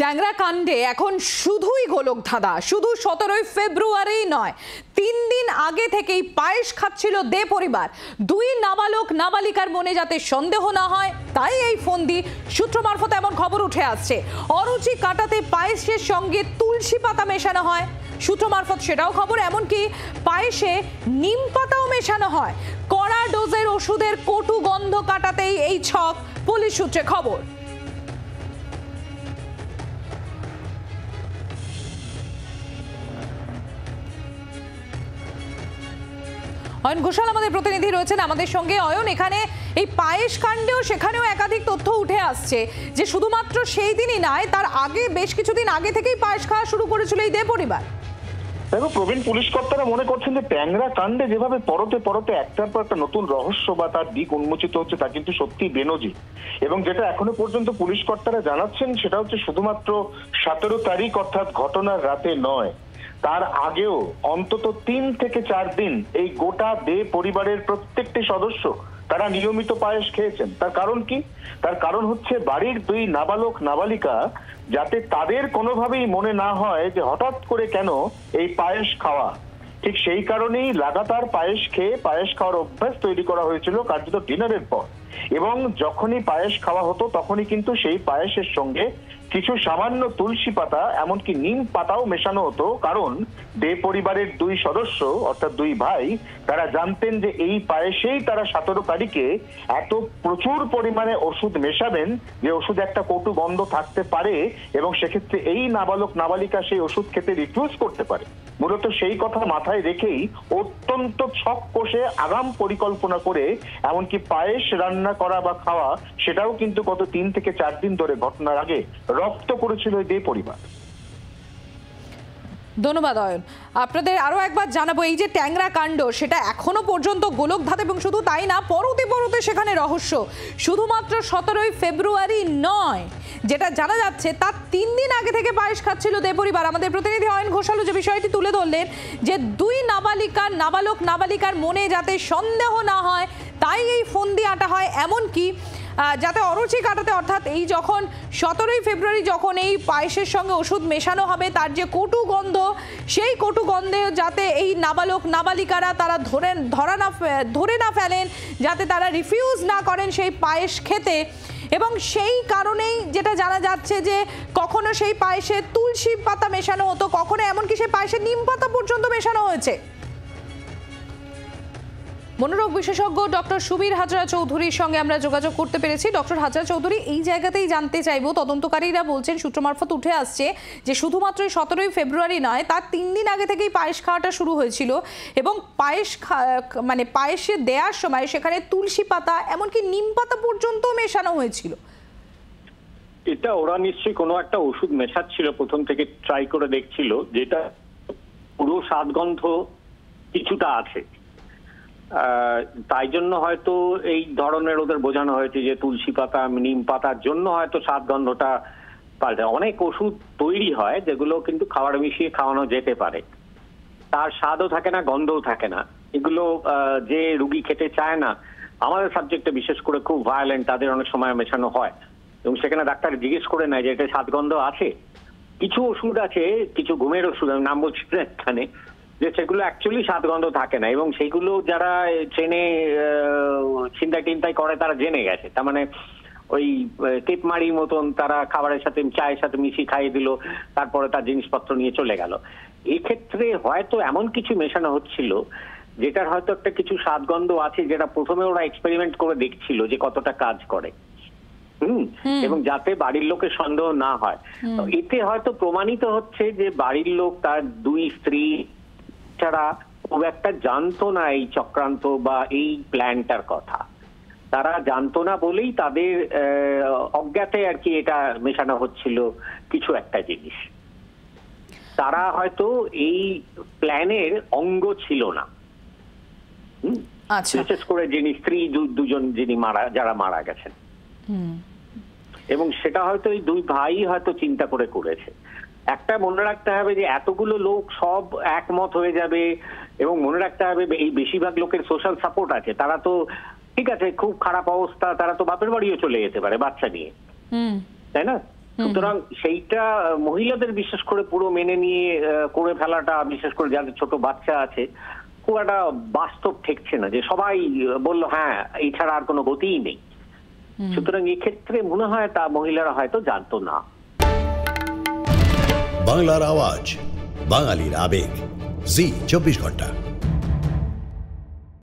ট্যাংরা কাণ্ডে এখন শুধুই গোলকধাঁধা। শুধু 17 ফেব্রুয়ারি নয়, 3 দিন আগে থেকেই পায়েস খাচ্ছিল দে পরিবার। দুই নাবালক নাবালিকার মনে যাতে সন্দেহ না হয়, তাই এই ফন্দি। সূত্র মারফত এমন খবর উঠে আসছে, অরুচি কাটাতে পায়েসের সঙ্গে তুলসী পাতা মেশানো হয়। সূত্র মারফত সেটাও খবর, এমনকি পায়েসে নিম পাতাও মেশানো হয়। কড়া ডোজের ওষুধের কটু গন্ধ কাটাতেই এই ছক, পুলিশ সূত্রে খবর। অয়ন ঘোষাল আমাদের প্রতিনিধি রয়েছেন আমাদের সঙ্গে। অয়ন, এখানে এই পায়েস কাণ্ডেও সেখানেও একাধিক তথ্য উঠে আসছে যে শুধুমাত্র সেই দিনই নয়, তার আগে বেশ কিছুদিন আগে থেকেই পায়েস খাওয়া শুরু করেছিল এই দে পরিবার। দেখো প্রবীণ পুলিশ কর্তারা মনে করছেন যে ট্যাংরা কাণ্ডে যেভাবে পরতে পরতে একটার পর একটা নতুন রহস্য বা তার দিক উন্মোচিত হচ্ছে, তা কিন্তু সত্যি বেনজির। এবং যেটা এখনো পর্যন্ত পুলিশ কর্তারা জানাচ্ছেন সেটা হচ্ছে শুধুমাত্র 17 তারিখ অর্থাৎ ঘটনার রাতে নয়, তার আগেও অন্তত 3 থেকে 4 দিন এই গোটা দে পরিবারের প্রত্যেকটি সদস্য তারা নিয়মিত পায়েস খেয়েছেন। তার কারণ কি? তার কারণ হচ্ছে বাড়ির দুই নাবালক নাবালিকা যাতে তাদের কোনোভাবেই মনে না হয় যে হঠাৎ করে কেন এই পায়েস খাওয়া, ঠিক সেই কারণেই লাগাতার পায়েস খেয়ে পায়েস খাওয়ার অভ্যাস তৈরি করা হয়েছিল কার্যত ডিনারের পর। এবং যখনই পায়েস খাওয়া হতো তখনই কিন্তু সেই পায়েসের সঙ্গে কিছু সামান্য তুলসী পাতা এমনকি নিম পাতাও মেশানো হতো, কারণ দে পরিবারের দুই সদস্য অর্থাৎ দুই ভাই তারা জানতেন যে এই পায়েসেই তারা 17 তারিখে এত প্রচুর পরিমাণে ওষুধ মেশাবেন যে ওষুধ একটা কটু গন্ধ থাকতে পারে এবং সেক্ষেত্রে এই নাবালক নাবালিকা সেই ওষুধ খেতে রিফিউজ করতে পারে। মূলত সেই কথা মাথায় রেখেই অত্যন্ত ছক কষে আগাম পরিকল্পনা করে এমনকি পায়েস রান্না করা বা খাওয়া সেটাও কিন্তু গত 3 থেকে 4 দিন ধরে ঘটনার আগে রপ্ত করেছিল দে পরিবার। ধন্যবাদ অয়ন। আপনাদের আরো একবার জানাবো, এই যে ট্যাংরা কাণ্ড সেটা এখনো পর্যন্ত গোলকধাঁধা, এবং শুধু তাই না, পরতে পরতে সেখানে রহস্য। শুধুমাত্র 17 ফেব্রুয়ারি নয়, যেটা জানা যাচ্ছে তার 3 দিন আগে থেকে পায়েস খাচ্ছিল দে পরিবার। আমাদের প্রতিনিধি অয়ন ঘোষাল যে বিষয়টি তুলে ধরলেন যে দুই নাবালক নাবালিকার মনে যাতে সন্দেহ না হয় তাই এই ফন্দি আটা হয়, এমনকি যাতে অরুচি কাটাতে, অর্থাৎ এই যখন 17 ফেব্রুয়ারি যখন এই পায়েসের সঙ্গে ওষুধ মেশানো হবে তার যে কটু গন্ধ, সেই কটু গন্ধে যাতে এই নাবালক নাবালিকারা তারা ধরে না ফেলেন, যাতে তারা রিফিউজ না করেন সেই পায়েস খেতে। এবং সেই কারণেই যেটা জানা যাচ্ছে যে কখনো সেই পায়েসে তুলসী পাতা মেশানো হতো, কখনো এমনকি সেই পায়েসে নিম পাতা পর্যন্ত মেশানো হয়েছে। মনোরোগ বিশেষজ্ঞ ডক্টর সুবীর হাজরা চৌধুরীর সঙ্গে আমরা যোগাযোগ করতে পেরেছি। ডক্টর হাজরা চৌধুরী, এই জায়গাতেই জানতে চাইব, তদন্তকারীরা বলছেন, সূত্র মারফত উঠে আসছে যে শুধুমাত্র 17 ফেব্রুয়ারি নয়, তার 3 দিন আগে থেকেই পায়েস খাওয়াটা শুরু হয়েছিল এবং পায়েসে দেওয়ার সময় সেখানে তুলসী পাতা এমনকি নিম পাতা পর্যন্ত মেশানো হয়েছিল। এটা ওরা নিশ্চয়ই কোনো একটা ওষুধ মেশাচ্ছিল, প্রথম থেকে ট্রাই করে দেখছিল, যেটা পুরো স্বাদগন্ধ কিছুটা আছে, তাই জন্য হয়তো এই ধরনের ওদের বোঝানো হয়েছে যে তুলসী পাতা নিম পাতার জন্য হয়তো স্বাদগন্ধটা পাল্টে। অনেক ওষুধ তৈরি হয় যেগুলো কিন্তু খাবার মিশিয়ে খাওয়ানো যেতে পারে, তার স্বাদও থাকে না, গন্ধও থাকে না। এগুলো যে রুগী খেতে চায় না, আমাদের সাবজেক্টে বিশেষ করে খুব ভায়োলেন্ট, তাদের অনেক সময় মেশানো হয় এবং সেখানে ডাক্তার জিজ্ঞেস করে নেয় যে এটা স্বাদগন্ধ আছে। কিছু ওষুধ আছে, কিছু ঘুমের ওষুধ, আমি নাম বলছি না এখানে, যে সেগুলো অ্যাকচুয়ালি স্বাদগন্ধ থাকে না এবং সেইগুলো যারা ট্রেনে চিন্তায় টিন্তায় করে তারা জেনে গেছে। তার মানে ওই টিপমারি মতন তারা খাবারের সাথে চায়ের সাথে মিশিয়ে খাইয়ে দিল, তারপরে তার জিনিসপত্র নিয়ে চলে গেল। এক্ষেত্রে হয়তো এমন কিছু মেশানো হচ্ছিল যেটার হয়তো একটা কিছু স্বাদগন্ধ আছে, যেটা প্রথমে ওরা এক্সপেরিমেন্ট করে দেখছিল যে কতটা কাজ করে, এবং যাতে বাড়ির লোকের সন্দেহ না হয়। এতে হয়তো প্রমাণিত হচ্ছে যে বাড়ির লোক তার দুই স্ত্রী ছাড়া খুব একটা জানতো না এই চক্রান্ত বা এই প্ল্যানটার কথা। তারা জানতো না বলেই তাদের অজ্ঞাতে আর কি এটা মেশানো হচ্ছিল কিছু একটা জিনিস। তারা হয়তো এই প্ল্যানের অঙ্গ ছিল না, বিশেষ করে যিনি স্ত্রী দুজন যিনি যারা মারা গেছেন, এবং সেটা হয়তো এই দুই ভাই হয়তো চিন্তা করে করেছে। একটা মনে রাখতে হবে যে এতগুলো লোক সব একমত হয়ে যাবে, এবং মনে রাখতে হবে এই বেশিরভাগ লোকের সোশ্যাল সাপোর্ট আছে। তারা তো ঠিক আছে, খুব খারাপ অবস্থা, তারা তো বাপের বাড়িও চলে যেতে পারে বাচ্চা নিয়ে, তাই না? সুতরাং সেইটা মহিলাদের বিশেষ করে পুরো মেনে নিয়ে করে ফেলাটা, বিশেষ করে যাদের ছোট বাচ্চা আছে, খুব একটা বাস্তব ঠেকছে না, যে সবাই বললো হ্যাঁ এই ছাড়া আর কোনো গতিই নেই। সুতরাং এক্ষেত্রে মনে হয় তা মহিলারা হয়তো জানতো না। বাংলার আওয়াজ, বাঙালির আবেগ, জি 24 ঘন্টা।